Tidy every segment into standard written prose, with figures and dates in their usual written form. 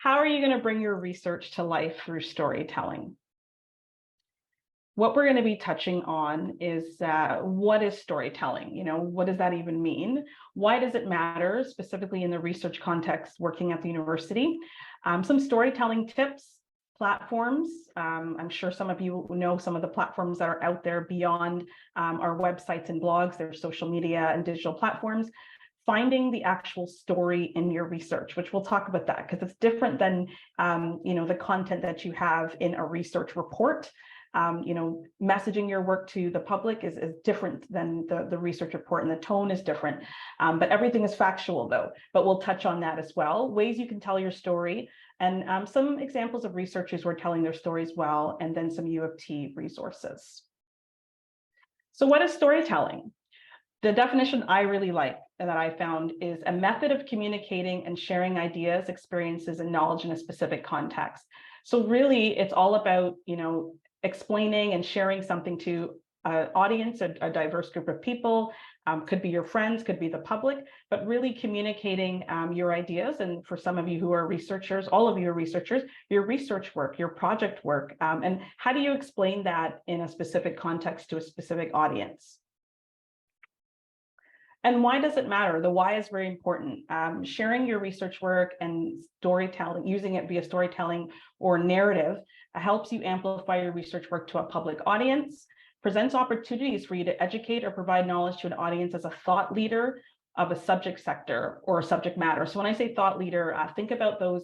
How are you going to bring your research to life through storytelling? What we're going to be touching on is what is storytelling? What does that even mean? Why does it matter, specifically in the research context working at the university? Some storytelling tips, platforms. I'm sure some of you know some of the platforms that are out there beyond our websites and blogs. There's social media and digital platforms. Finding the actual story in your research, which we'll talk about that because it's different than the content that you have in a research report. Messaging your work to the public is different than the research report, and the tone is different. But everything is factual though, but we'll touch on that as well. Ways you can tell your story, and some examples of researchers who are telling their stories well, and then some U of T resources. So what is storytelling? The definition I really like and that I found is a method of communicating and sharing ideas, experiences, and knowledge in a specific context. So really, it's all about, explaining and sharing something to an audience, a diverse group of people, could be your friends, could be the public, but really communicating your ideas. And for some of you who are researchers, all of you are researchers, your research work, your project work, and how do you explain that in a specific context to a specific audience? And why does it matter? The why is very important. Sharing your research work and storytelling, using it via storytelling or narrative, helps you amplify your research work to a public audience, presents opportunities for you to educate or provide knowledge to an audience as a thought leader of a subject sector or a subject matter. So when I say thought leader, think about those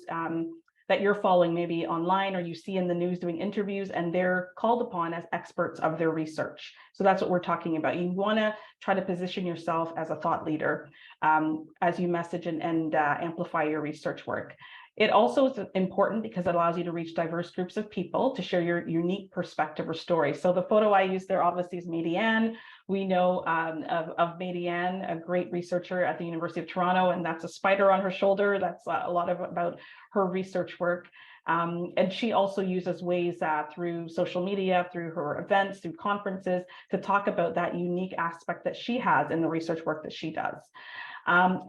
that you're following maybe online or you see in the news doing interviews, and they're called upon as experts of their research. So that's what we're talking about. You want to try to position yourself as a thought leader as you message and amplify your research work. It also is important because it allows you to reach diverse groups of people to share your unique perspective or story. So the photo I use there obviously is Madiane. We know of Madiane, a great researcher at the University of Toronto, and that's a spider on her shoulder. That's a lot about her research work. And she also uses ways through social media, through her events, through conferences, to talk about that unique aspect that she has in the research work that she does.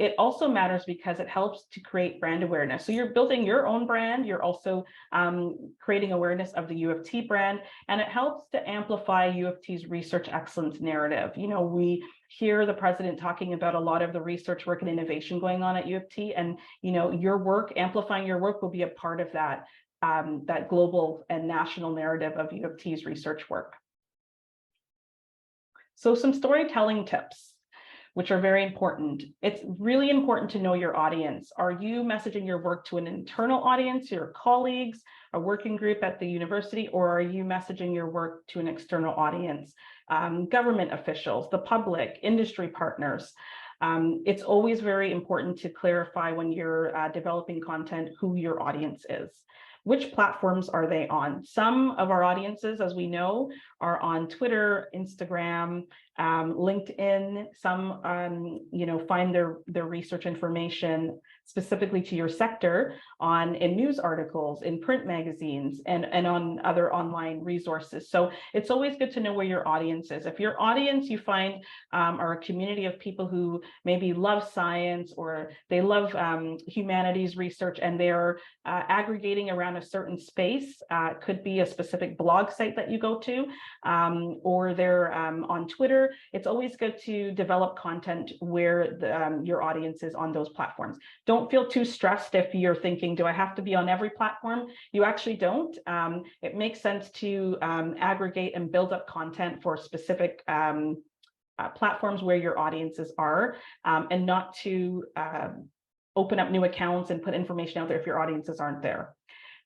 It also matters because it helps to create brand awareness. So you're building your own brand, you're also creating awareness of the U of T brand, and it helps to amplify U of T's research excellence narrative. We hear the president talking about a lot of the research work and innovation going on at U of T, and your work, amplifying your work, will be a part of that, that global and national narrative of U of T's research work. So some storytelling tips, which are very important. It's really important to know your audience. Are you messaging your work to an internal audience, your colleagues, a working group at the university, or are you messaging your work to an external audience, government officials, the public, industry partners? It's always very important to clarify when you're developing content who your audience is. Which platforms are they on? Some of our audiences, as we know, are on Twitter, Instagram, LinkedIn. Some, find their research information specifically to your sector in news articles, in print magazines, and on other online resources. So it's always good to know where your audience is. If your audience you find are a community of people who maybe love science or they love humanities research, and they're aggregating around a certain space, could be a specific blog site that you go to, or they're on Twitter, it's always good to develop content where your audience is on those platforms. Don't feel too stressed if you're thinking, do I have to be on every platform? You actually don't. It makes sense to aggregate and build up content for specific platforms where your audiences are, and not to open up new accounts and put information out there if your audiences aren't there.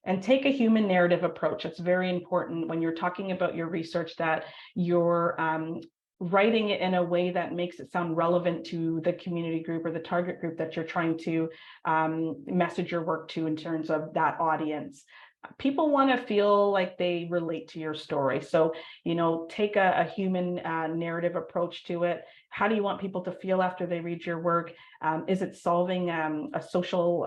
And take a human narrative approach. It's very important when you're talking about your research that you're writing it in a way that makes it sound relevant to the community group or the target group that you're trying to message your work to in terms of that audience. People want to feel like they relate to your story. So, take a human narrative approach to it. How do you want people to feel after they read your work? Is it solving a social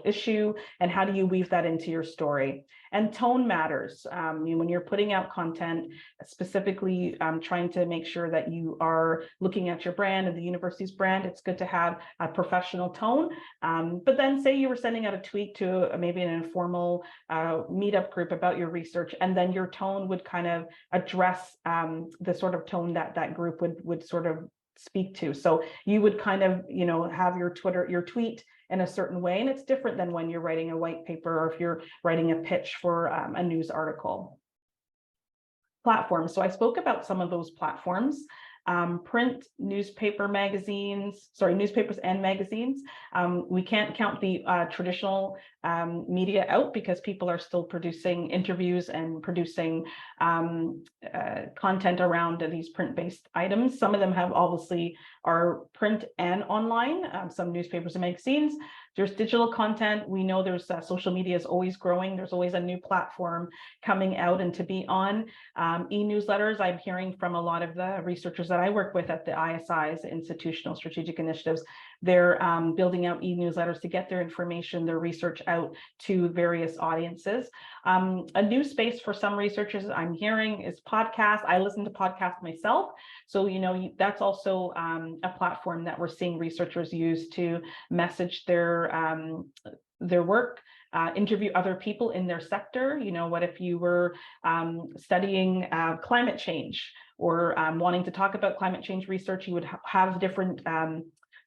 issue? And how do you weave that into your story? And tone matters. When you're putting out content, specifically trying to make sure that you are looking at your brand and the university's brand, it's good to have a professional tone. But then say you were sending out a tweet to maybe an informal meetup group about your research, and then your tone would kind of address the sort of tone that group would sort of speak to. So you would kind of, have your tweet in a certain way, and it's different than when you're writing a white paper or if you're writing a pitch for a news article. Platforms. So I spoke about some of those platforms. Print, newspapers and magazines. We can't count the traditional media out because people are still producing interviews and producing content around these print-based items. Some of them have obviously are print and online, some newspapers and magazines. There's digital content. We know there's social media is always growing. There's always a new platform coming out and to be on. E-newsletters, I'm hearing from a lot of the researchers that I work with at the ISIs, Institutional Strategic Initiatives. They're building out e-newsletters to get their information, their research out to various audiences. A new space for some researchers I'm hearing is podcasts. I listen to podcasts myself. So, that's also a platform that we're seeing researchers use to message their work, interview other people in their sector. What if you were studying climate change or wanting to talk about climate change research, you would have different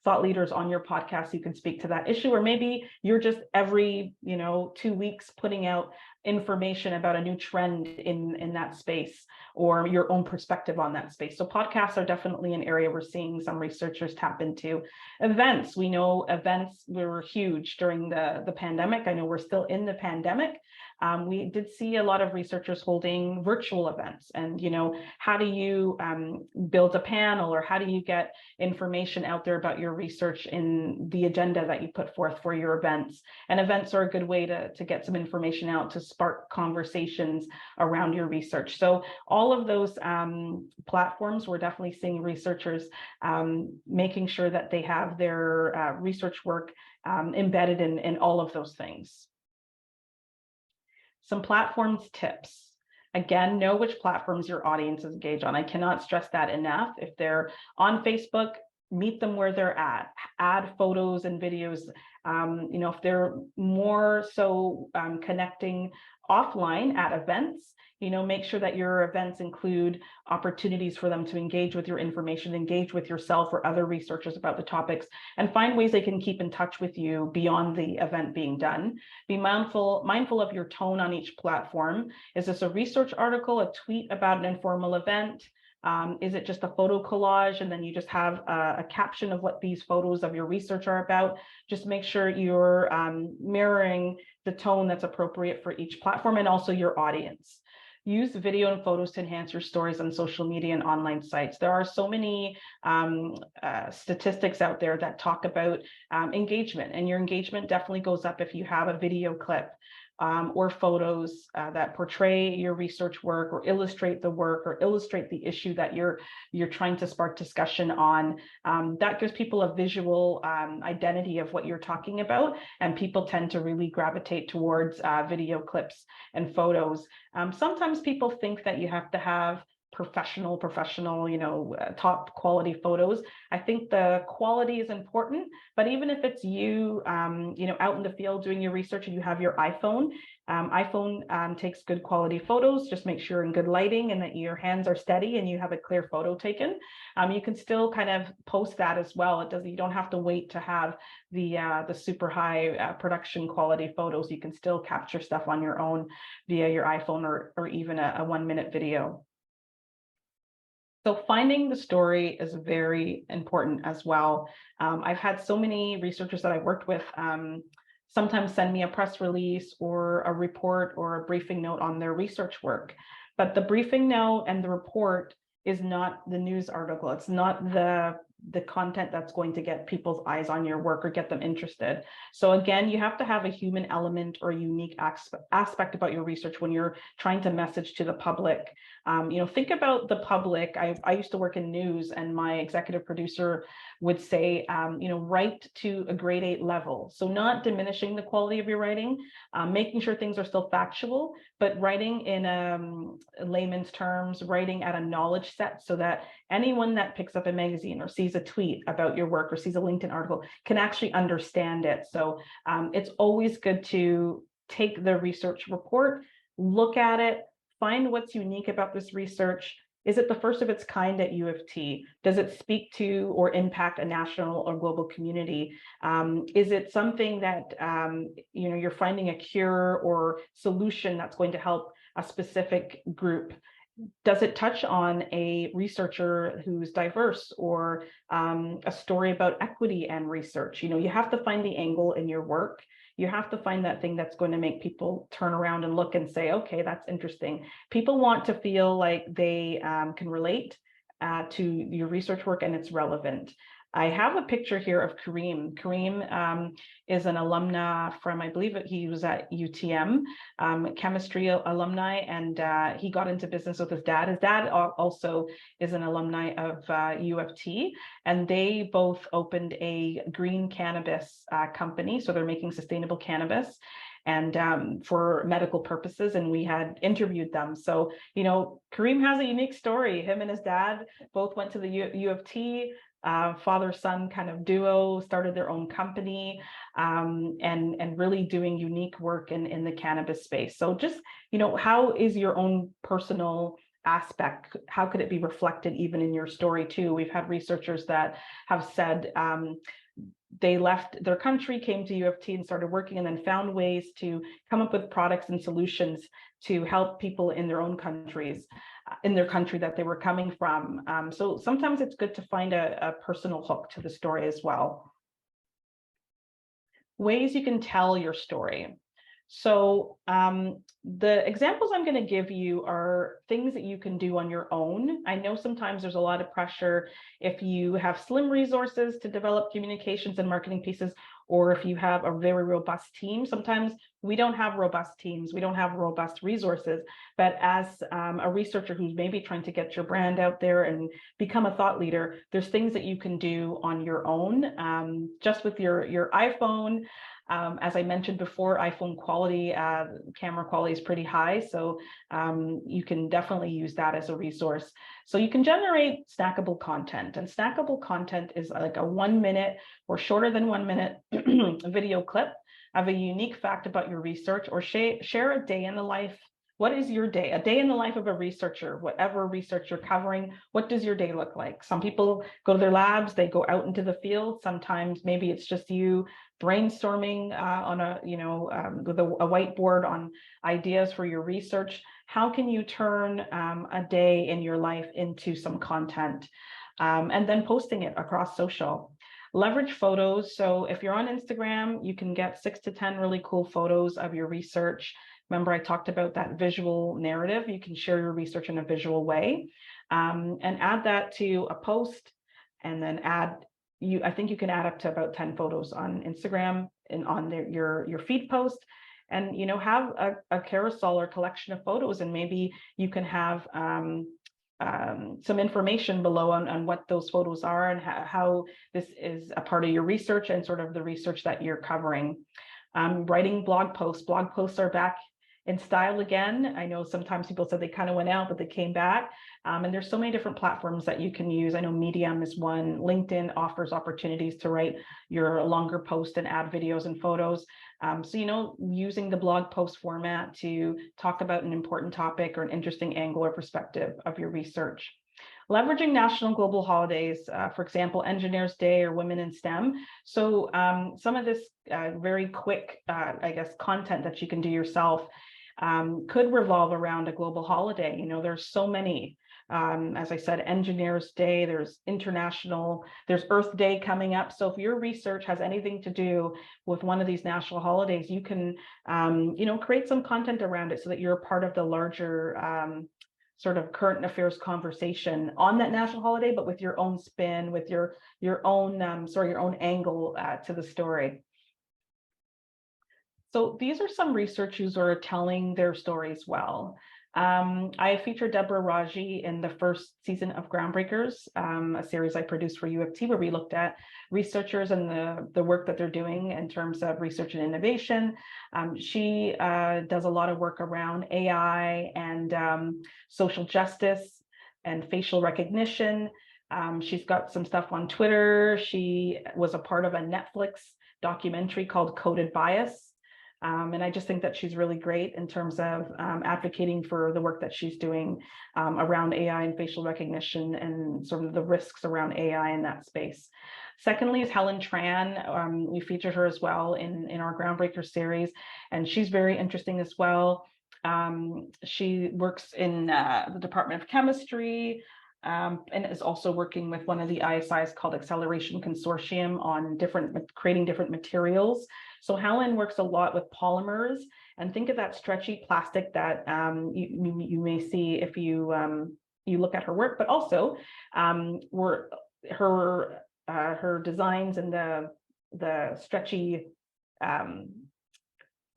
thought leaders on your podcast who can speak to that issue, or maybe you're just every 2 weeks putting out information about a new trend in that space or your own perspective on that space. So podcasts are definitely an area we're seeing some researchers tap into. Events, we know events were huge during the pandemic. I know we're still in the pandemic. We did see a lot of researchers holding virtual events, and how do you build a panel, or how do you get information out there about your research in the agenda that you put forth for your events? And events are a good way to get some information out, to spark conversations around your research. So all of those platforms, we're definitely seeing researchers making sure that they have their research work embedded in all of those things. Some platforms tips. Again, know which platforms your audience is engaged on. I cannot stress that enough. If they're on Facebook, meet them where they're at. Add photos and videos. If they're more so connecting offline at events, make sure that your events include opportunities for them to engage with your information, engage with yourself or other researchers about the topics, and find ways they can keep in touch with you beyond the event being done. Be mindful of your tone on each platform. Is this a research article, a tweet about an informal event? Is it just a photo collage and then you just have a caption of what these photos of your research are about? Just make sure you're mirroring the tone that's appropriate for each platform and also your audience. Use video and photos to enhance your stories on social media and online sites. There are so many statistics out there that talk about engagement, and your engagement definitely goes up if you have a video clip or photos that portray your research work or illustrate the work or illustrate the issue that you're trying to spark discussion on. That gives people a visual identity of what you're talking about, and people tend to really gravitate towards video clips and photos. Sometimes people think that you have to have professional, top quality photos. I think the quality is important, but even if it's you, out in the field doing your research and you have your iPhone, takes good quality photos. Just make sure in good lighting and that your hands are steady and you have a clear photo taken. You can still kind of post that as well. You don't have to wait to have the super high production quality photos. You can still capture stuff on your own via your iPhone or even a 1-minute video. So finding the story is very important as well. I've had so many researchers that I've worked with sometimes send me a press release or a report or a briefing note on their research work. But the briefing note and the report is not the news article. It's not the content that's going to get people's eyes on your work or get them interested. So again, you have to have a human element or unique aspect about your research when you're trying to message to the public. Think about the public. I used to work in news, and my executive producer would say, write to a grade 8 level. So not diminishing the quality of your writing, making sure things are still factual, but writing in layman's terms, writing at a knowledge set so that anyone that picks up a magazine or sees a tweet about your work or sees a LinkedIn article can actually understand it. So it's always good to take the research report, look at it, find what's unique about this research. Is it the first of its kind at U of T? Does it speak to or impact a national or global community? Is it something that you're finding a cure or solution that's going to help a specific group? Does it touch on a researcher who's diverse, or a story about equity and research? You have to find the angle in your work. You have to find that thing that's going to make people turn around and look and say, okay, that's interesting. People want to feel like they can relate to your research work and it's relevant. I have a picture here of Kareem. Kareem is an alumna from, I believe he was at UTM, chemistry alumni, and he got into business with his dad. His dad also is an alumni of U of T, and they both opened a green cannabis company. So they're making sustainable cannabis and for medical purposes, and we had interviewed them. So, Kareem has a unique story. Him and his dad both went to the U of T, father-son kind of duo, started their own company, and really doing unique work in the cannabis space. So just, how is your own personal aspect? How could it be reflected even in your story too? We've had researchers that have said they left their country, came to U of T and started working, and then found ways to come up with products and solutions to help people in their own countries, in their country that they were coming from. So sometimes it's good to find a personal hook to the story as well. Ways you can tell your story. So the examples I'm going to give you are things that you can do on your own. I know sometimes there's a lot of pressure if you have slim resources to develop communications and marketing pieces, or if you have a very robust team. Sometimes we don't have robust teams, we don't have robust resources, but as a researcher who's maybe trying to get your brand out there and become a thought leader, there's things that you can do on your own, just with your iPhone. As I mentioned before, iPhone quality, camera quality is pretty high, so you can definitely use that as a resource. So you can generate snackable content, and snackable content is like a 1 minute or shorter than 1 minute video clip of a unique fact about your research, or share a day in the life. What is your day? A day in the life of a researcher, whatever research you're covering. What does your day look like? Some people go to their labs, they go out into the field. Sometimes maybe it's just you brainstorming on a, with a whiteboard on ideas for your research. How can you turn a day in your life into some content, and then posting it across social? Leverage photos. So if you're on Instagram, you can get 6 to 10 really cool photos of your research. Remember, I talked about that visual narrative. You can share your research in a visual way, and add that to a post, and then I think you can add up to about 10 photos on Instagram and on your feed post, and have a carousel or collection of photos, and maybe you can have some information below on what those photos are and how this is a part of your research and sort of the research that you're covering. Writing blog posts. Blog posts are back in style again. I know sometimes people said they kind of went out, but they came back. And there's so many different platforms that you can use. I know Medium is one. LinkedIn offers opportunities to write your longer post and add videos and photos. So, using the blog post format to talk about an important topic or an interesting angle or perspective of your research. Leveraging national global holidays, for example, Engineers Day or Women in STEM. So some of this very quick, content that you can do yourself could revolve around a global holiday. There's so many. As I said, Engineers Day, there's International, there's Earth Day coming up. So if your research has anything to do with one of these national holidays, you can, create some content around it so that you're a part of the larger sort of current affairs conversation on that national holiday, but with your own spin, with your own angle to the story. So these are some researchers who are telling their stories well. I featured Deborah Raji in the first season of Groundbreakers, a series I produced for U of T, where we looked at researchers and the work that they're doing in terms of research and innovation. She does a lot of work around AI and social justice and facial recognition. She's got some stuff on Twitter. She was a part of a Netflix documentary called Coded Bias. And I just think that she's really great in terms of advocating for the work that she's doing around AI and facial recognition and sort of the risks around AI in that space. Secondly is Helen Tran. We featured her as well in our Groundbreaker series, and she's very interesting as well. She works in the Department of Chemistry, and is also working with one of the ISIs called Acceleration Consortium on creating different materials. So Helen works a lot with polymers, and think of that stretchy plastic that you may see if you look at her work, but also her designs and the stretchy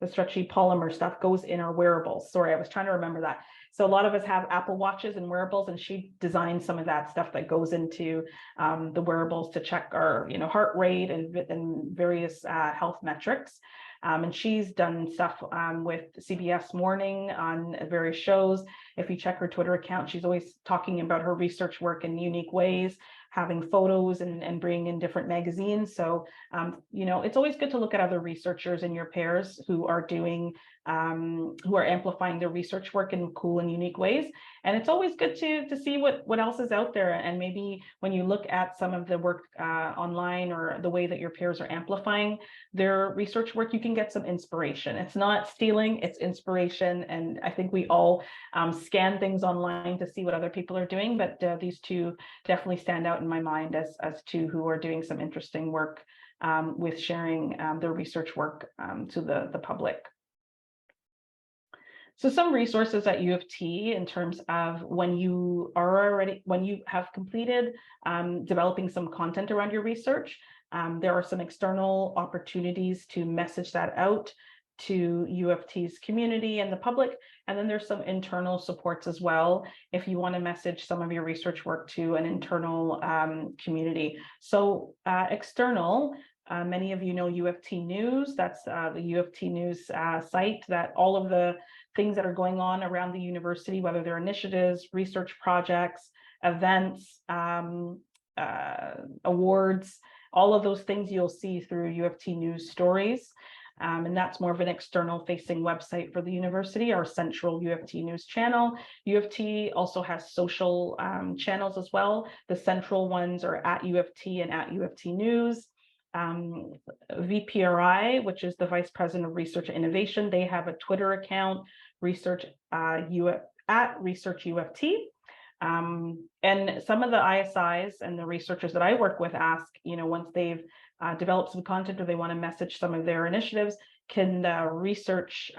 polymer stuff goes in our wearables. Sorry, I was trying to remember that. So a lot of us have Apple Watches and wearables, and she designed some of that stuff that goes into the wearables to check our heart rate and various health metrics. And she's done stuff with CBS Morning on various shows. If you check her Twitter account, she's always talking about her research work in unique ways, having photos and bringing in different magazines. So, it's always good to look at other researchers in your pairs who are doing, who are amplifying their research work in cool and unique ways. And it's always good to see what else is out there. And maybe when you look at some of the work online or the way that your peers are amplifying their research work, you can get some inspiration. It's not stealing, it's inspiration. And I think we all scan things online to see what other people are doing, but these two definitely stand out in my mind as two who are doing some interesting work with sharing their research work to the public. So some resources at U of T in terms of when you have completed developing some content around your research, there are some external opportunities to message that out to U of T's community and the public. And then there's some internal supports as well if you want to message some of your research work to an internal community. So external, many of you know U of T News. That's the U of T News site that all of the things that are going on around the university, whether they're initiatives, research projects, events, awards, all of those things you'll see through U of T News stories. And that's more of an external facing website for the university, our central U of T News channel. U of T also has social channels as well. The central ones are at U of T and at U of T News. VPRI, which is the Vice President of Research and Innovation, they have a Twitter account, at Research U of T. And some of the ISIs and the researchers that I work with ask, once they've developed some content or they want to message some of their initiatives, can the research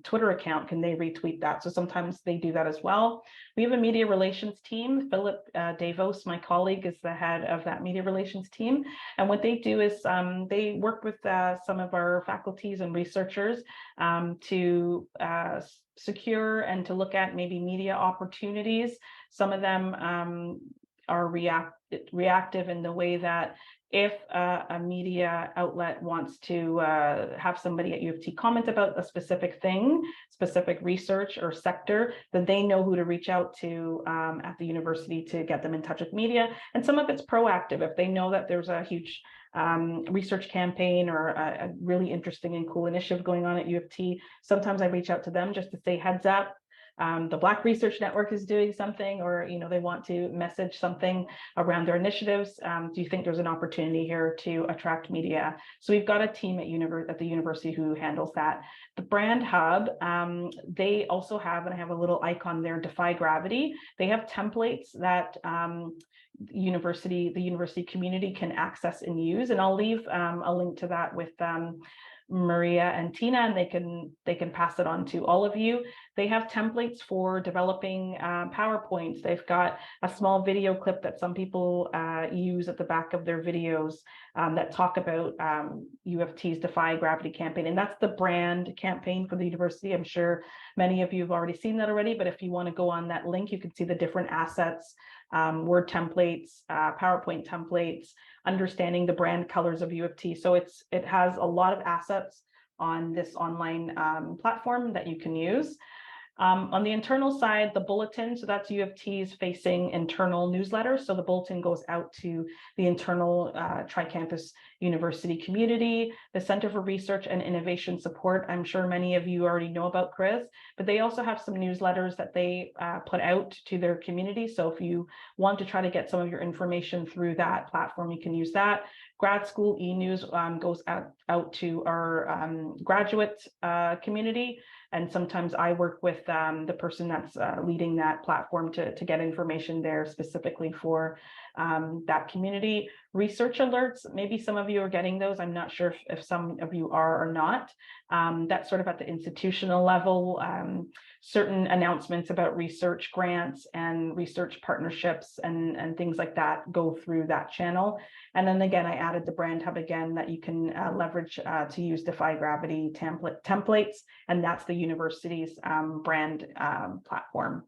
Twitter account, can they retweet that? So sometimes they do that as well. We have a media relations team. Philip Davos, my colleague, is the head of that media relations team. And what they do is they work with some of our faculties and researchers to secure and to look at maybe media opportunities. Some of them are reactive in the way that if a media outlet wants to have somebody at U of T comment about a specific thing, specific research or sector, then they know who to reach out to at the university to get them in touch with media. And some of it's proactive. If they know that there's a huge research campaign or a really interesting and cool initiative going on at U of T, sometimes I reach out to them just to say, heads up, the Black Research Network is doing something, or they want to message something around their initiatives. Do you think there's an opportunity here to attract media? So we've got a team at the university who handles that. The Brand Hub, they also have, and I have a little icon there, Defy Gravity. They have templates that the university community can access and use, and I'll leave a link to that with Maria and Tina, and they can pass it on to all of you. They have templates for developing PowerPoints. They've got a small video clip that some people use at the back of their videos that talk about U of T's Defy Gravity campaign. And that's the brand campaign for the university. I'm sure many of you have already seen that already, but if you want to go on that link, you can see the different assets, Word templates, PowerPoint templates, understanding the brand colors of U of T. So it has a lot of assets on this online platform that you can use. On the internal side, the bulletin, so that's U of T's facing internal newsletter. So the bulletin goes out to the internal tri-campus university community, the Center for Research and Innovation Support. I'm sure many of you already know about CRIS, but they also have some newsletters that they put out to their community. So if you want to try to get some of your information through that platform, you can use that. Grad School e-news goes out to our graduate community. And sometimes I work with the person that's leading that platform to get information there specifically for that community. Research alerts, maybe some of you are getting those. I'm not sure if some of you are or not. That's sort of at the institutional level. Certain announcements about research grants and research partnerships and things like that go through that channel. And then again, I added the brand hub again that you can leverage to use Defy Gravity templates, and that's the university's brand platform.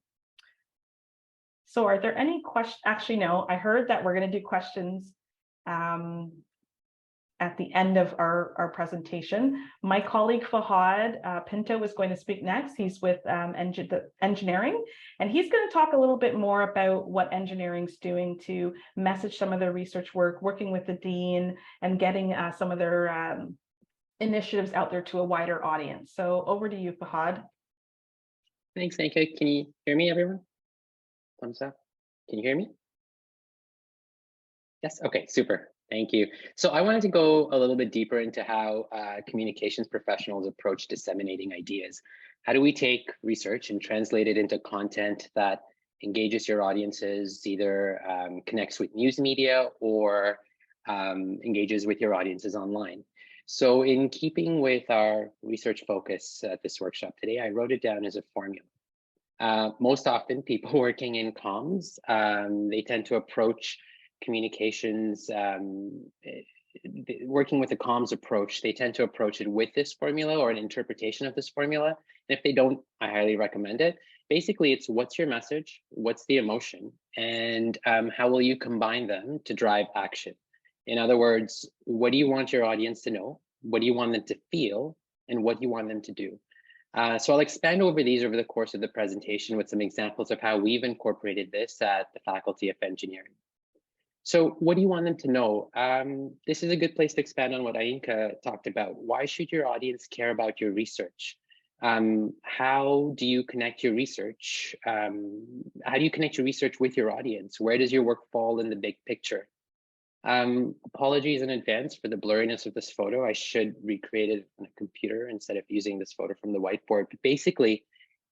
So are there any questions? Actually, no, I heard that we're going to do questions at the end of our presentation. My colleague Fahad Pinto is going to speak next. He's with engineering, and he's going to talk a little bit more about what engineering's doing to message some of their research work, working with the dean, and getting some of their initiatives out there to a wider audience. So over to you, Fahad. Thanks, Ainka. Can you hear me, everyone? Thumbs up. Can you hear me? Yes, okay, super. Thank you. So I wanted to go a little bit deeper into how communications professionals approach disseminating ideas. How do we take research and translate it into content that engages your audiences, either connects with news media or engages with your audiences online? So in keeping with our research focus at this workshop today, I wrote it down as a formula. Most often people working in comms, they tend to approach communications, working with a comms approach, they tend to approach it with this formula or an interpretation of this formula. And if they don't, I highly recommend it. Basically, it's what's your message, what's the emotion, and how will you combine them to drive action? In other words, what do you want your audience to know? What do you want them to feel? And what do you want them to do? So I'll expand over these over the course of the presentation with some examples of how we've incorporated this at the Faculty of Engineering. So what do you want them to know? This is a good place to expand on what Ainka talked about. Why should your audience care about your research? How do you connect your research? How do you connect your research with your audience? Where does your work fall in the big picture? Apologies in advance for the blurriness of this photo. I should recreate it on a computer instead of using this photo from the whiteboard. But basically,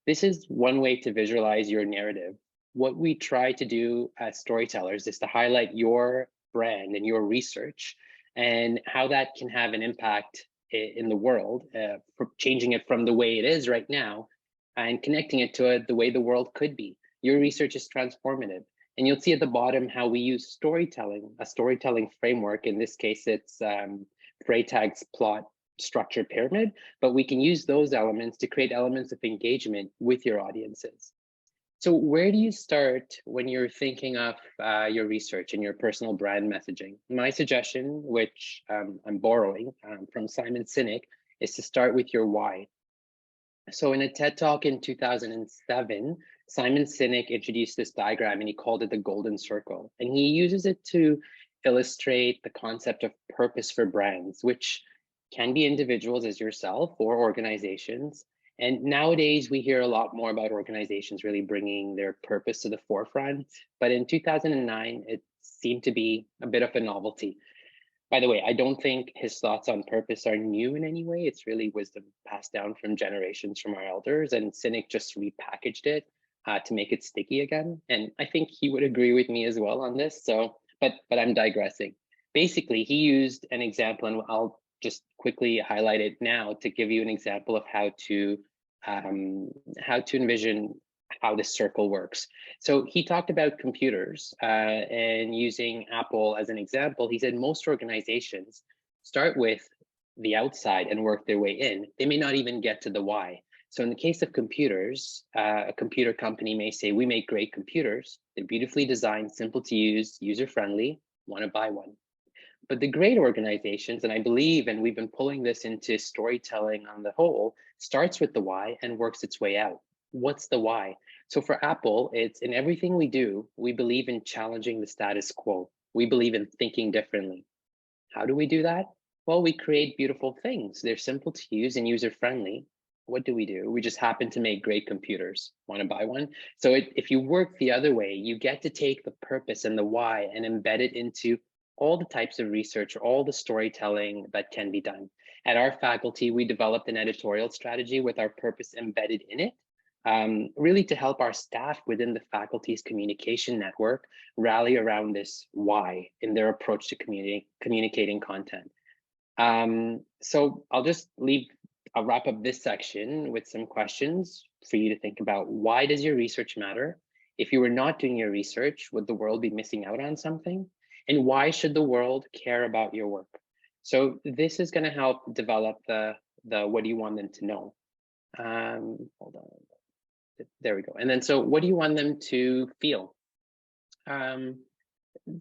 this is one way to visualize your narrative. What we try to do as storytellers is to highlight your brand and your research and how that can have an impact in the world, for changing it from the way it is right now and connecting it to the way the world could be. Your research is transformative. And you'll see at the bottom how we use storytelling, a storytelling framework. In this case, it's Freytag's plot structure pyramid, but we can use those elements to create elements of engagement with your audiences. So where do you start when you're thinking of your research and your personal brand messaging? My suggestion, which I'm borrowing from Simon Sinek, is to start with your why. So in a TED Talk in 2007, Simon Sinek introduced this diagram and he called it the golden circle. And he uses it to illustrate the concept of purpose for brands, which can be individuals as yourself or organizations. And nowadays we hear a lot more about organizations really bringing their purpose to the forefront. But in 2009, it seemed to be a bit of a novelty. By the way, I don't think his thoughts on purpose are new in any way. It's really wisdom passed down from generations from our elders, and Sinek just repackaged it to make it sticky again. And I think he would agree with me as well on this. So, but I'm digressing. Basically, he used an example, and I'll just quickly highlight it now to give you an example of how to envision how this circle works. So he talked about computers and using Apple as an example. He said most organizations start with the outside and work their way in. They may not even get to the why. So in the case of computers, a computer company may say, we make great computers. They're beautifully designed, simple to use, user-friendly, want to buy one. But the great organizations, and I believe, and we've been pulling this into storytelling on the whole, starts with the why and works its way out. What's the why? So for Apple, it's in everything we do, we believe in challenging the status quo. We believe in thinking differently. How do we do that? Well, we create beautiful things. They're simple to use and user-friendly. What do? We just happen to make great computers. Want to buy one? So if you work the other way, you get to take the purpose and the why and embed it into all the types of research, all the storytelling that can be done. At our faculty, we developed an editorial strategy with our purpose embedded in it, really to help our staff within the faculty's communication network rally around this why in their approach to communicating content. So I'll wrap up this section with some questions for you to think about. Why does your research matter? If you were not doing your research, would the world be missing out on something? And why should the world care about your work? So this is going to help develop the what do you want them to know? Hold on. There we go. And then, so what do you want them to feel?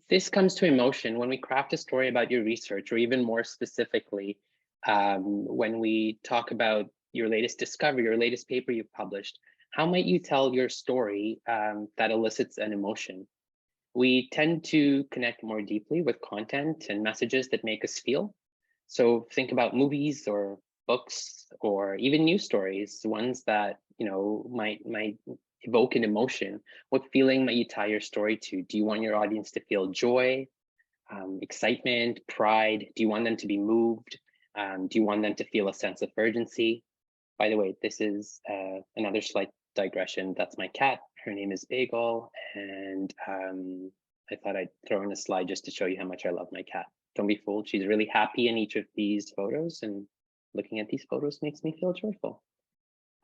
This comes to emotion when we craft a story about your research, or even more specifically, when we talk about your latest discovery, your latest paper you've published. How might you tell your story that elicits an emotion? We tend to connect more deeply with content and messages that make us feel. So think about movies or books or even news stories, ones that might evoke an emotion. What feeling might you tie your story to? Do you want your audience to feel joy, excitement, pride? Do you want them to be moved? Do you want them to feel a sense of urgency? By the way, this is another slight digression. That's my cat. Her name is Bagel, and I thought I'd throw in a slide just to show you how much I love my cat. Don't be fooled. She's really happy in each of these photos, and looking at these photos makes me feel joyful.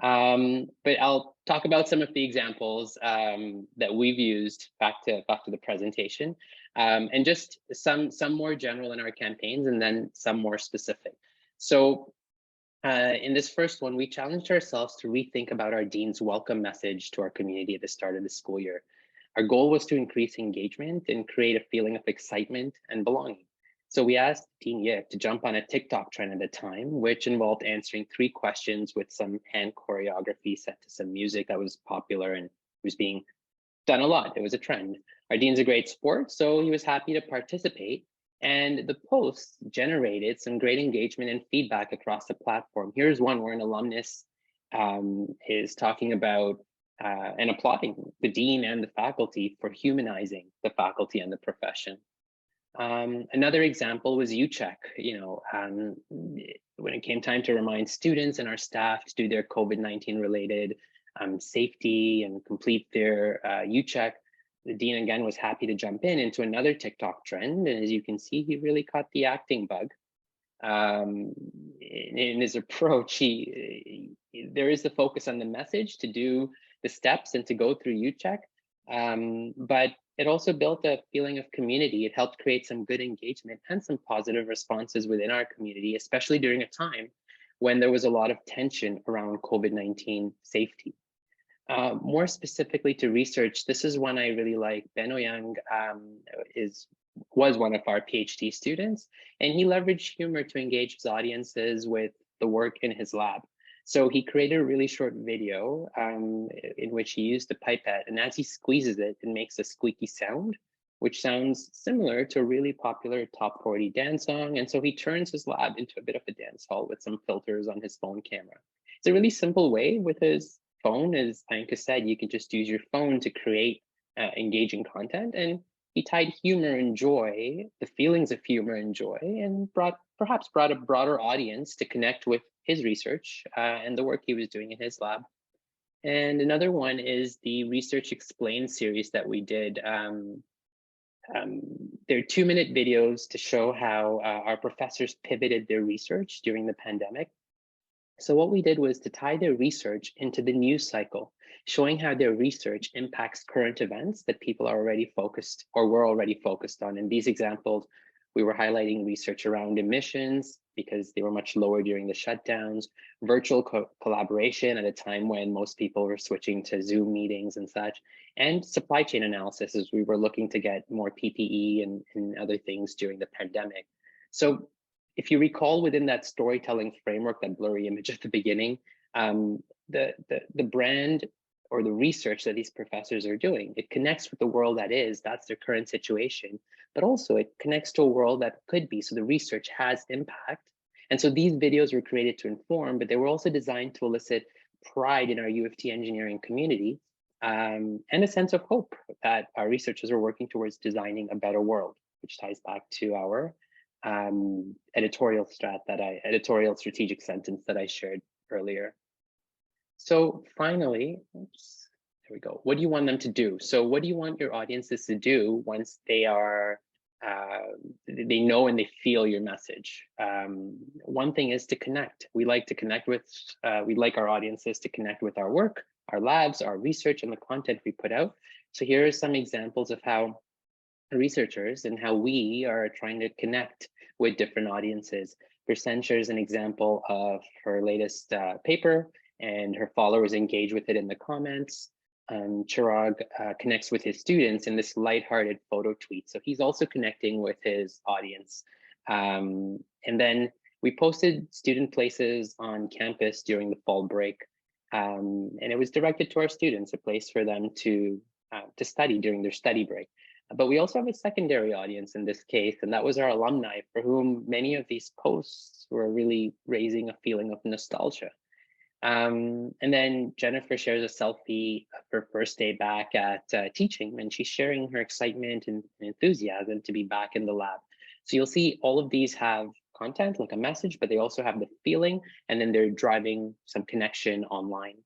But I'll talk about some of the examples that we've used back to the presentation, and just some more general in our campaigns, and then some more specific. So in this first one, we challenged ourselves to rethink about our dean's welcome message to our community at the start of the school year. Our goal was to increase engagement and create a feeling of excitement and belonging. So we asked Dean Yip to jump on a TikTok trend at a time, which involved answering 3 questions with some hand choreography set to some music that was popular and was being done a lot. It was a trend. Our dean's a great sport, so he was happy to participate. And the posts generated some great engagement and feedback across the platform. Here's one where an alumnus is talking about and applauding the dean and the faculty for humanizing the faculty and the profession. Another example was UCheck. When it came time to remind students and our staff to do their COVID-19 related safety and complete their UCheck, the dean again was happy to jump into another TikTok trend. And as you can see, he really caught the acting bug. In his approach, there is the focus on the message to do the steps and to go through UCheck. But it also built a feeling of community. It helped create some good engagement and some positive responses within our community, especially during a time when there was a lot of tension around COVID-19 safety. More specifically to research, this is one I really like. Ben Oyang was one of our PhD students, and he leveraged humor to engage his audiences with the work in his lab. So he created a really short video in which he used a pipette, and as he squeezes it, it makes a squeaky sound, which sounds similar to a really popular top 40 dance song. And so he turns his lab into a bit of a dance hall with some filters on his phone camera. It's a really simple way with his phone. As Ainka said, you can just use your phone to create engaging content. And he tied humor and joy, the feelings of humor and joy, and perhaps brought a broader audience to connect with his research and the work he was doing in his lab. And another one is the Research Explained series that we did. They're 2-minute videos to show how our professors pivoted their research during the pandemic. So what we did was to tie their research into the news cycle, showing how their research impacts current events that people are already focused or were already focused on. In these examples, we were highlighting research around emissions because they were much lower during the shutdowns, virtual collaboration at a time when most people were switching to Zoom meetings and such, and supply chain analysis as we were looking to get more PPE and other things during the pandemic. So if you recall within that storytelling framework, that blurry image at the beginning, the brand or the research that these professors are doing, it connects with the world that is, that's their current situation, but also it connects to a world that could be. So the research has impact. And so these videos were created to inform, but they were also designed to elicit pride in our U of T engineering community, and a sense of hope that our researchers are working towards designing a better world, which ties back to our editorial strategic sentence that I shared earlier. So finally, oops, there we go. What do you want them to do? So what do you want your audiences to do once they are, they know and they feel your message? One thing is to connect. We like to connect with, we'd like our audiences to connect with our work, our labs, our research, and the content we put out. So here are some examples of how researchers and how we are trying to connect with different audiences. Percent shares an example of her latest paper, and her followers engage with it in the comments. Chirag connects with his students in this lighthearted photo tweet. So he's also connecting with his audience. And then we posted student places on campus during the fall break. And it was directed to our students, a place for them to study during their study break. But we also have a secondary audience in this case, and that was our alumni, for whom many of these posts were really raising a feeling of nostalgia. And then Jennifer shares a selfie of her first day back at teaching, and she's sharing her excitement and enthusiasm to be back in the lab. So you'll see all of these have content, like a message, but they also have the feeling, and then they're driving some connection online.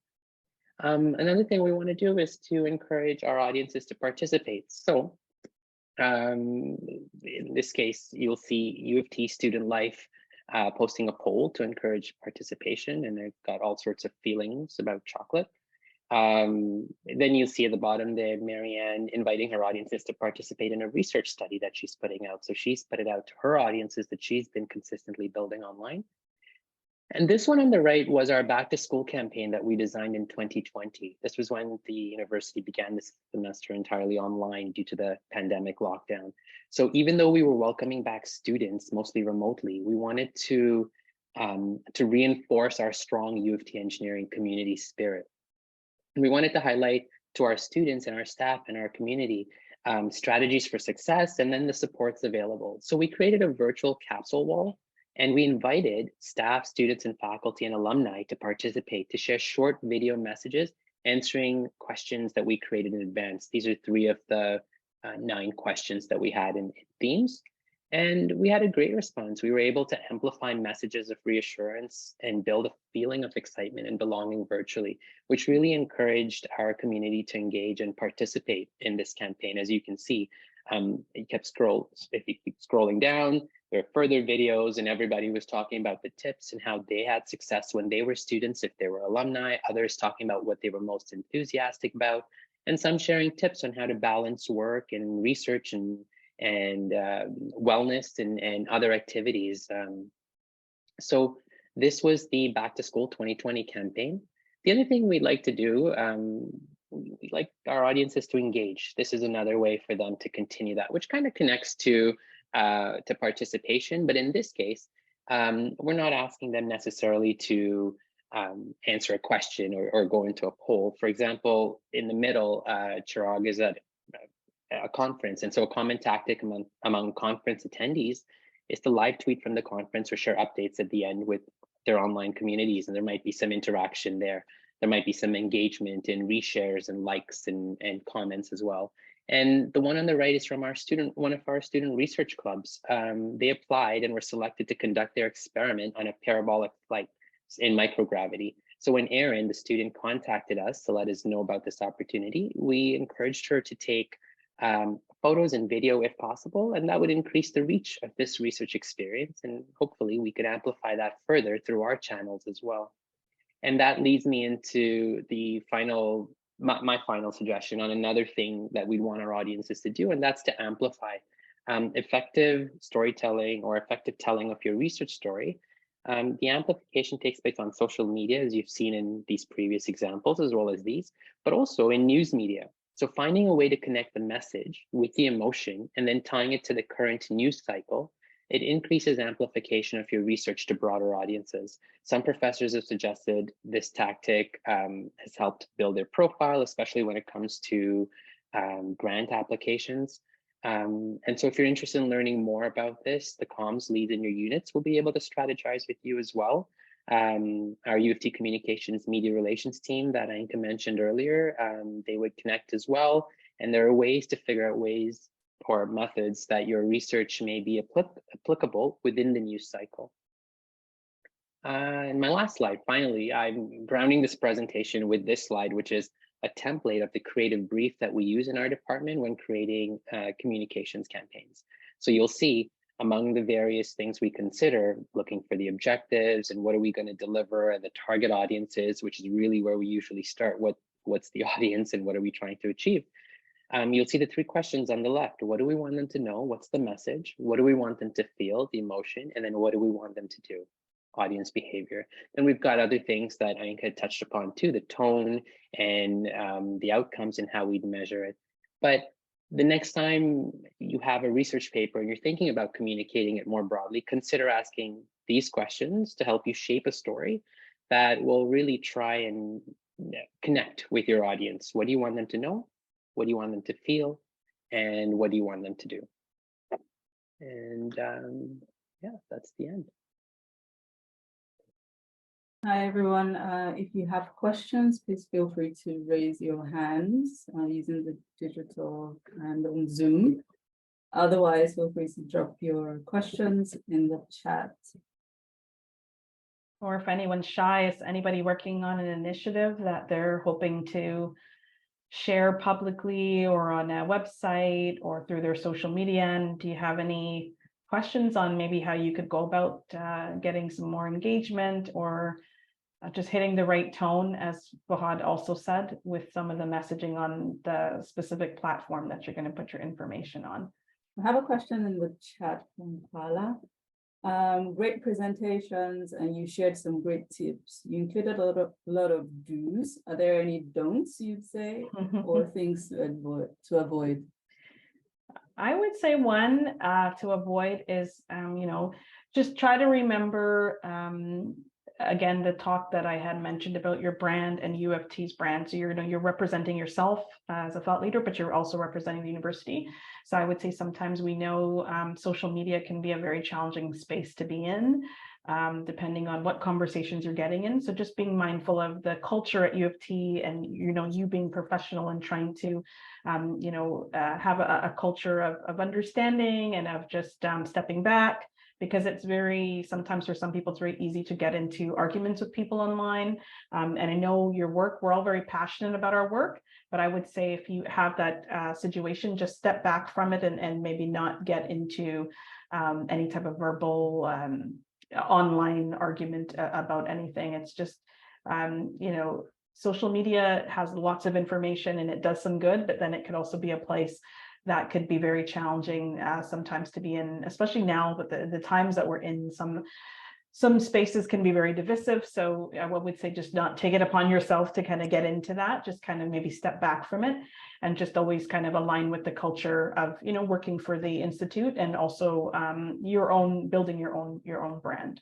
Another thing we want to do is to encourage our audiences to participate. So in this case, you'll see U of T Student Life posting a poll to encourage participation, and they've got all sorts of feelings about chocolate. Then you'll see at the bottom there, Marianne inviting her audiences to participate in a research study that she's putting out. So she's put it out to her audiences that she's been consistently building online. And this one on the right was our back to school campaign that we designed in 2020. This was when the university began this semester entirely online due to the pandemic lockdown. So even though we were welcoming back students, mostly remotely, we wanted to reinforce our strong U of T engineering community spirit. And we wanted to highlight to our students and our staff and our community strategies for success, and then the supports available. So we created a virtual capsule wall, and we invited staff, students, and faculty and alumni to participate, to share short video messages answering questions that we created in advance. These are 3 of the 9 questions that we had in themes. And we had a great response. We were able to amplify messages of reassurance and build a feeling of excitement and belonging virtually, which really encouraged our community to engage and participate in this campaign. As you can see, if you keep scrolling down, there are further videos, and everybody was talking about the tips and how they had success when they were students, if they were alumni, others talking about what they were most enthusiastic about, and some sharing tips on how to balance work and research and wellness and other activities. So this was the Back to School 2020 campaign. The other thing we'd like to do, we'd like our audiences to engage. This is another way for them to continue that, which kind of connects to participation. But in this case, we're not asking them necessarily to answer a question or go into a poll. For example, in the middle, Chirag is at a conference. And so a common tactic among conference attendees is to live tweet from the conference or share updates at the end with their online communities. And there might be some interaction there. There might be some engagement in reshares and likes and comments as well. And the one on the right is from one of our student research clubs. They applied and were selected to conduct their experiment on a parabolic flight in microgravity. So when Erin, the student, contacted us to let us know about this opportunity, we encouraged her to take photos and video if possible, and that would increase the reach of this research experience. And hopefully we could amplify that further through our channels as well. And that leads me into the final, my final suggestion on another thing that we'd want our audiences to do, and that's to amplify effective storytelling or effective telling of your research story. The amplification takes place on social media, as you've seen in these previous examples, as well as these, but also in news media. So finding a way to connect the message with the emotion and then tying it to the current news cycle, it increases amplification of your research to broader audiences. Some professors have suggested this tactic has helped build their profile, especially when it comes to grant applications. And so if you're interested in learning more about this, the comms lead in your units will be able to strategize with you as well. Our U of T Communications Media Relations team that Ainka mentioned earlier, they would connect as well. And there are ways to figure out ways or methods that your research may be applicable within the news cycle. And my last slide, finally, I'm grounding this presentation with this slide, which is a template of the creative brief that we use in our department when creating communications campaigns. So you'll see among the various things we consider, looking for the objectives and what are we going to deliver and the target audiences, which is really where we usually start. What's the audience and what are we trying to achieve? You'll see the 3 questions on the left. What do we want them to know? What's the message? What do we want them to feel, the emotion? And then what do we want them to do? Audience behavior. And we've got other things that Ainka touched upon too, the tone and the outcomes and how we'd measure it. But the next time you have a research paper and you're thinking about communicating it more broadly, consider asking these questions to help you shape a story that will really try and connect with your audience. What do you want them to know? What do you want them to feel? And what do you want them to do? And yeah, that's the end. Hi, everyone. If you have questions, please feel free to raise your hands using the digital and on Zoom. Otherwise, feel free to drop your questions in the chat. Or if anyone's shy, is anybody working on an initiative that they're hoping to share publicly or on a website or through their social media? And do you have any questions on maybe how you could go about getting some more engagement or just hitting the right tone, as Fahad also said, with some of the messaging on the specific platform that you're going to put your information on? I have a question in the chat from Paula. Great presentations, and you shared some great tips. You included a lot of do's. Are there any don'ts, you'd say, or things to avoid? I would say one to avoid is, just try to remember, again, the talk that I had mentioned about your brand and U of T's brand. So you're representing yourself as a thought leader, but you're also representing the university. So I would say sometimes we know social media can be a very challenging space to be in, depending on what conversations you're getting in. So just being mindful of the culture at U of T and, you being professional and trying to, have a culture of understanding and of just stepping back. Because it's sometimes for some people, it's very easy to get into arguments with people online. And I know your work, we're all very passionate about our work, but I would say if you have that situation, just step back from it and maybe not get into any type of verbal online argument about anything. It's just, social media has lots of information and it does some good, but then it could also be a place that could be very challenging sometimes to be in, especially now, but the times that we're in, some spaces can be very divisive. So I would say just not take it upon yourself to kind of get into that, just kind of maybe step back from it and just always kind of align with the culture of, working for the Institute and also building your own brand.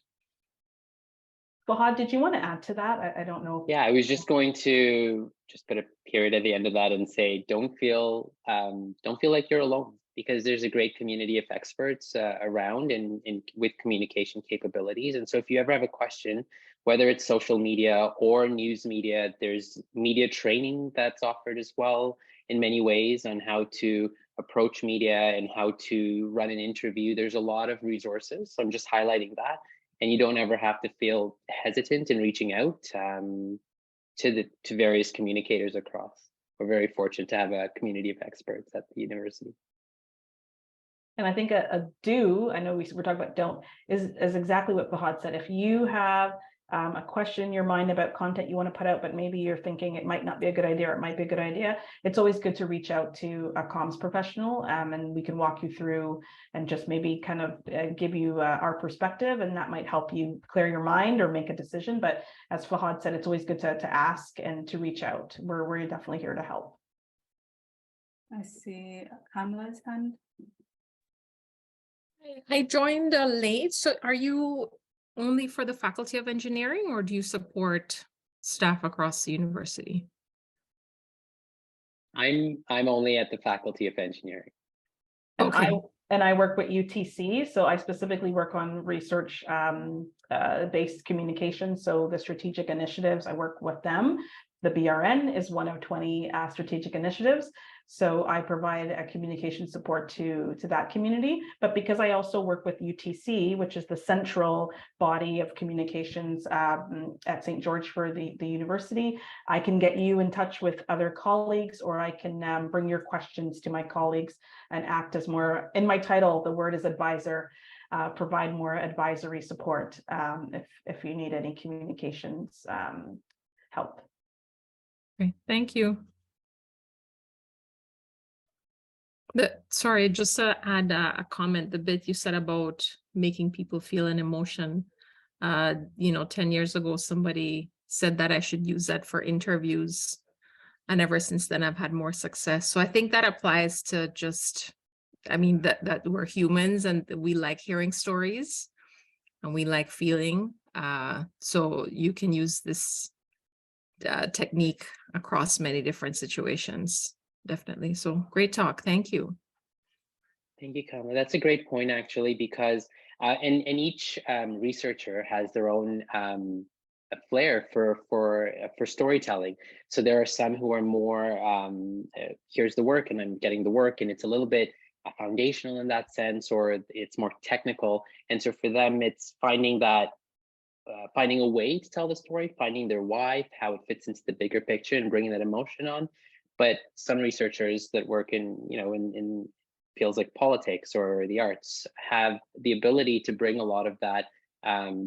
Fahad, did you want to add to that? I don't know. Yeah, I was just going to just put a period at the end of that and say, don't feel like you're alone, because there's a great community of experts around and with communication capabilities. And so if you ever have a question, whether it's social media or news media, there's media training that's offered as well in many ways on how to approach media and how to run an interview. There's a lot of resources. So I'm just highlighting that. And you don't ever have to feel hesitant in reaching out to various communicators across. We're very fortunate to have a community of experts at the university. And I think a do, I know we're talking about don't, is exactly what Fahad said. If you have a question in your mind about content you want to put out, but maybe you're thinking it might not be a good idea or it might be a good idea, it's always good to reach out to a comms professional, and we can walk you through and just maybe kind of give you our perspective, and that might help you clear your mind or make a decision. But as Fahad said, it's always good to ask and to reach out. We're definitely here to help. I see Kamala's hand. I joined late. So are you only for the Faculty of Engineering, or do you support staff across the university? I'm only at the Faculty of Engineering. Okay. And I work with UTC, so I specifically work on research based communications. So the strategic initiatives, I work with them. The BRN is one of 20 strategic initiatives. So I provide a communication support to that community. But because I also work with UTC, which is the central body of communications at St. George for the university, I can get you in touch with other colleagues, or I can bring your questions to my colleagues and act as more, in my title, the word is advisor, provide more advisory support if you need any communications help. Okay, thank you. Sorry, just to add a comment, the bit you said about making people feel an emotion. 10 years ago, somebody said that I should use that for interviews. And ever since then, I've had more success. So I think that applies to just, that we're humans and we like hearing stories and we like feeling. So you can use this technique across many different situations. Definitely. So great talk. Thank you. Thank you, Kamala. That's a great point, actually, because and each researcher has their own flair for storytelling. So there are some who are more here's the work and I'm getting the work, and it's a little bit foundational in that sense, or it's more technical. And so for them, it's finding that finding a way to tell the story, finding their why, how it fits into the bigger picture, and bringing that emotion on. But some researchers that work in fields like politics or the arts have the ability to bring a lot of that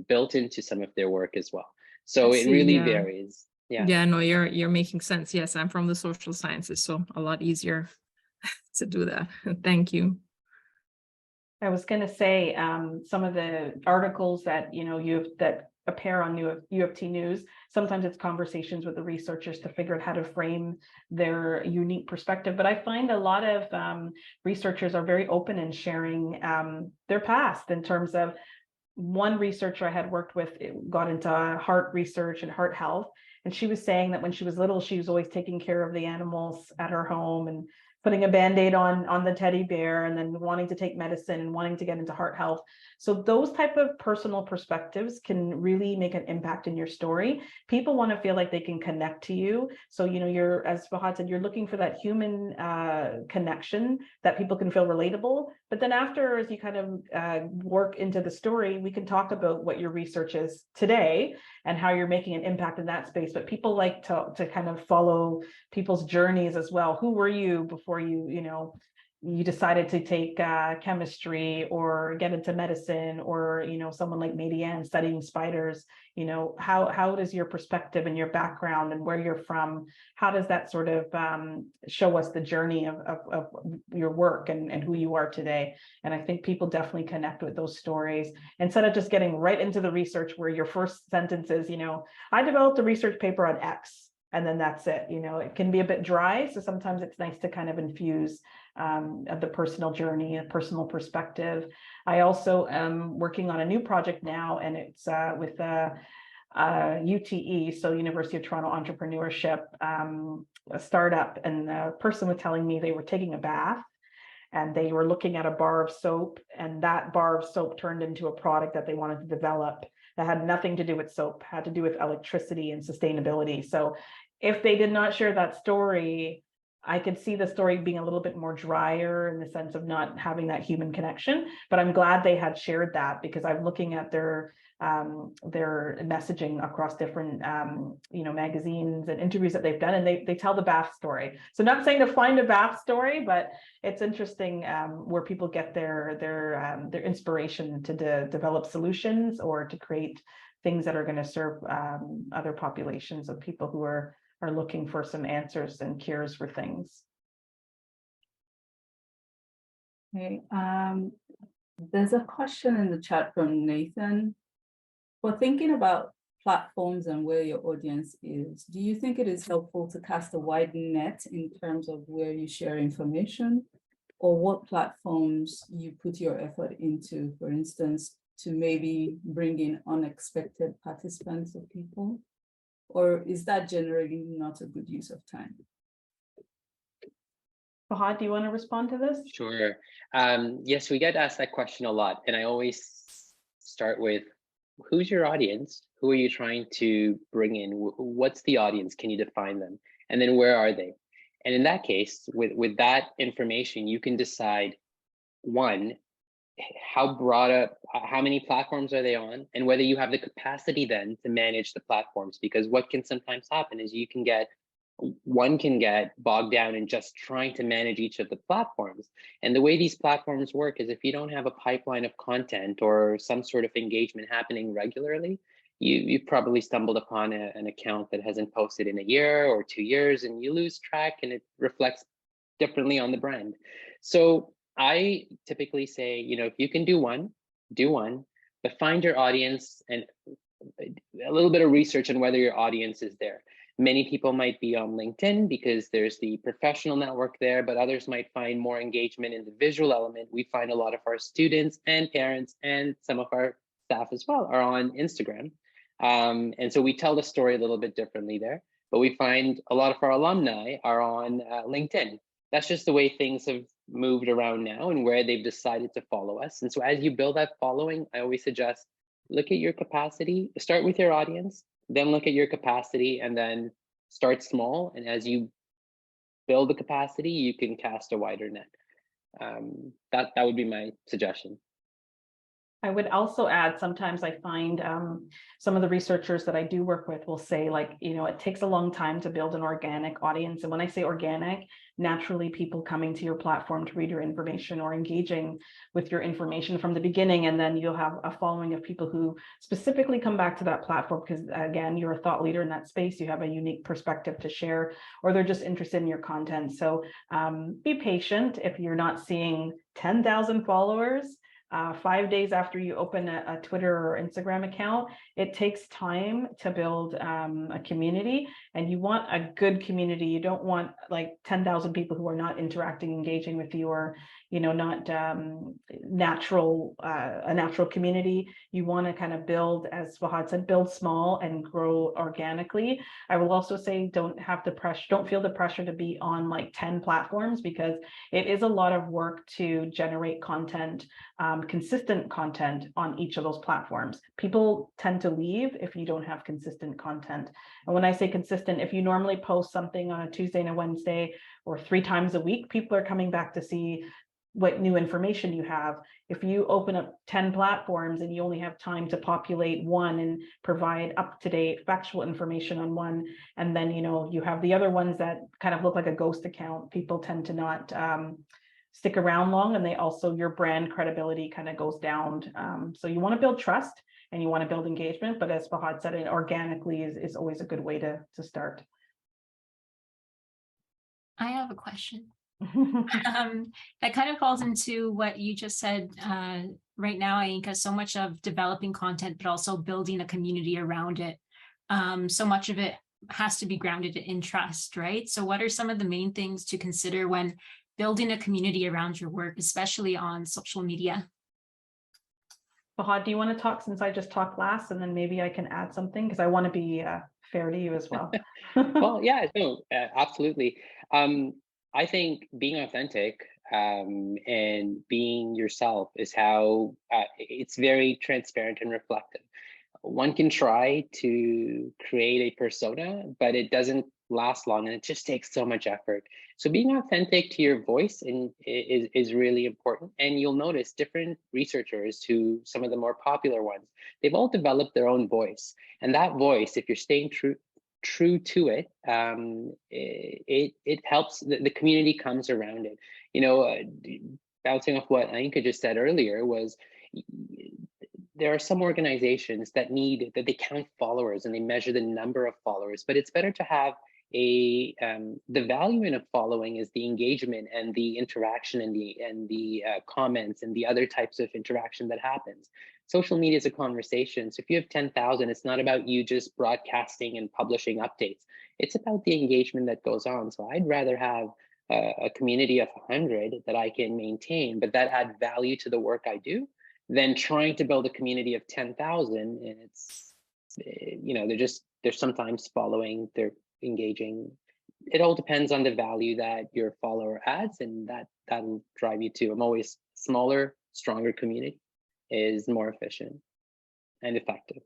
built into some of their work as well. So it really varies. Yeah. Yeah, no, you're making sense. Yes, I'm from the social sciences, so a lot easier to do that. Thank you. I was going to say some of the articles that that appear on U of T News. Sometimes it's conversations with the researchers to figure out how to frame their unique perspective. But I find a lot of researchers are very open in sharing their past. In terms of one researcher I had worked with, got into heart research and heart health, and she was saying that when she was little, she was always taking care of the animals at her home and putting a Band-Aid on the teddy bear, and then wanting to take medicine and wanting to get into heart health. So those type of personal perspectives can really make an impact in your story. People want to feel like they can connect to you. So, you're, as Fahad said, you're looking for that human connection that people can feel relatable. But then after, as you kind of work into the story, we can talk about what your research is today and how you're making an impact in that space. But people like to kind of follow people's journeys as well. Who were you before you decided to take chemistry or get into medicine, or someone like Madiane studying spiders? How does your perspective and your background and where you're from, how does that sort of show us the journey of your work and who you are today? And I think people definitely connect with those stories, instead of just getting right into the research where your first sentence is, I developed a research paper on X, and then that's it. It can be a bit dry. So sometimes it's nice to kind of infuse the personal journey and personal perspective. I also am working on a new project now, and it's with UTE, so University of Toronto Entrepreneurship, a startup. And the person was telling me they were taking a bath and they were looking at a bar of soap, and that bar of soap turned into a product that they wanted to develop that had nothing to do with soap, had to do with electricity and sustainability. So if they did not share that story, I could see the story being a little bit more drier in the sense of not having that human connection. But I'm glad they had shared that, because I'm looking at their messaging across different magazines and interviews that they've done, and they tell the bath story. So not saying to find a bath story, but it's interesting where people get their inspiration to develop solutions or to create things that are going to serve other populations of people who are looking for some answers and cures for things. Okay, there's a question in the chat from Nathan. For thinking about platforms and where your audience is, do you think it is helpful to cast a wide net in terms of where you share information, or what platforms you put your effort into, for instance, to maybe bring in unexpected participants or people? Or is that generally not a good use of time? Fahad, do you want to respond to this? Sure. Yes, we get asked that question a lot. And I always start with, who's your audience? Who are you trying to bring in? What's the audience? Can you define them? And then where are they? And in that case, with that information, you can decide, one, how broad up, how many platforms are they on, and whether you have the capacity then to manage the platforms. Because what can sometimes happen is one can get bogged down in just trying to manage each of the platforms. And the way these platforms work is if you don't have a pipeline of content or some sort of engagement happening regularly, you've probably stumbled upon an account that hasn't posted in a year or 2 years, and you lose track, and it reflects differently on the brand. So I typically say, if you can do one, but find your audience and a little bit of research on whether your audience is there. Many people might be on LinkedIn because there's the professional network there, but others might find more engagement in the visual element. We find a lot of our students and parents and some of our staff as well are on Instagram. And so we tell the story a little bit differently there, but we find a lot of our alumni are on LinkedIn. That's just the way things have moved around now and where they've decided to follow us. And so as you build that following, I always suggest, look at your capacity, start with your audience, then look at your capacity, and then start small. And as you build the capacity, you can cast a wider net. That would be my suggestion. I would also add, sometimes I find some of the researchers that I do work with will say, it takes a long time to build an organic audience. And when I say organic, naturally people coming to your platform to read your information or engaging with your information from the beginning. And then you'll have a following of people who specifically come back to that platform because, again, you're a thought leader in that space. You have a unique perspective to share, or they're just interested in your content. So be patient if you're not seeing 10,000 followers 5 days after you open a Twitter or Instagram account. It takes time to build a community, and you want a good community. You don't want 10,000 people who are not interacting, engaging with you, or not a natural community. You want to kind of build, as Fahad said, build small and grow organically. I will also say, don't feel the pressure to be on 10 platforms, because it is a lot of work to generate content, consistent content on each of those platforms. People tend to leave if you don't have consistent content. And when I say consistent, if you normally post something on a Tuesday and a Wednesday or 3 times a week, people are coming back to see what new information you have. If you open up 10 platforms and you only have time to populate one and provide up-to-date factual information on one, and then you have the other ones that kind of look like a ghost account, people tend to not stick around long, and your brand credibility kind of goes down. So you want to build trust and you want to build engagement, but as Fahad said, it organically is always a good way to start. I have a question. That kind of falls into what you just said right now, Ainka. So much of developing content, but also building a community around it. So much of it has to be grounded in trust, right? So what are some of the main things to consider when building a community around your work, especially on social media? Fahad, do you want to talk, since I just talked last, and then maybe I can add something, because I want to be fair to you as well. Well, yeah, no, absolutely. I think being authentic and being yourself is how it's very transparent and reflective. One can try to create a persona, but it doesn't last long, and it just takes so much effort. So being authentic to your voice is really important. And you'll notice different researchers, who some of the more popular ones, they've all developed their own voice. And that voice, if you're staying true to it, it helps, the community comes around it. Bouncing off what Ainka just said earlier, was there are some organizations that they count followers and they measure the number of followers, but it's better to have the value in a following is the engagement and the interaction and the comments and the other types of interaction that happens. Social media is a conversation. So if you have 10,000, it's not about you just broadcasting and publishing updates. It's about the engagement that goes on. So I'd rather have a community of 100 that I can maintain, but that add value to the work I do, than trying to build a community of 10,000. And it's, they're sometimes following, they're engaging. It all depends on the value that your follower adds, and that'll drive you to. I'm always smaller, stronger community is more efficient and effective.